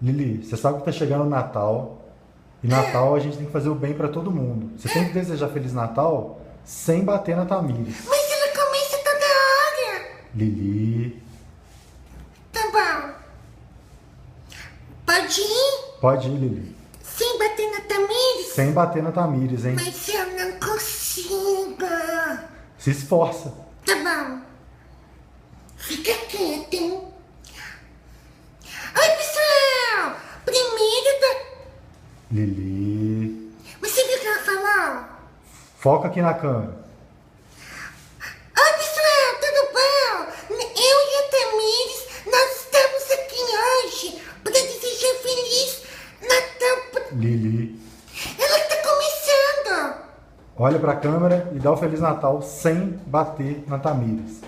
Lili, você sabe que tá chegando o Natal. E Natal a gente tem que fazer o bem pra todo mundo. Você tem que desejar Feliz Natal sem bater na Tamires. Mas ela começa toda hora. Lili, Tá bom. Pode ir? pode ir, Lili. Sem bater na Tamires? Sem bater na Tamires, hein? Mas eu não consigo. Se esforça. Tá bom. Fica quieto, hein? Oi, pessoal! Primeiro Lili, Você viu o que ela falou? foca aqui na câmera. Oi, pessoal, tudo bom? Eu e a Tamires, nós estamos aqui hoje para desejar Feliz Natal. Lili, Ela está começando. olha pra câmera e dá o Feliz Natal sem bater na Tamires.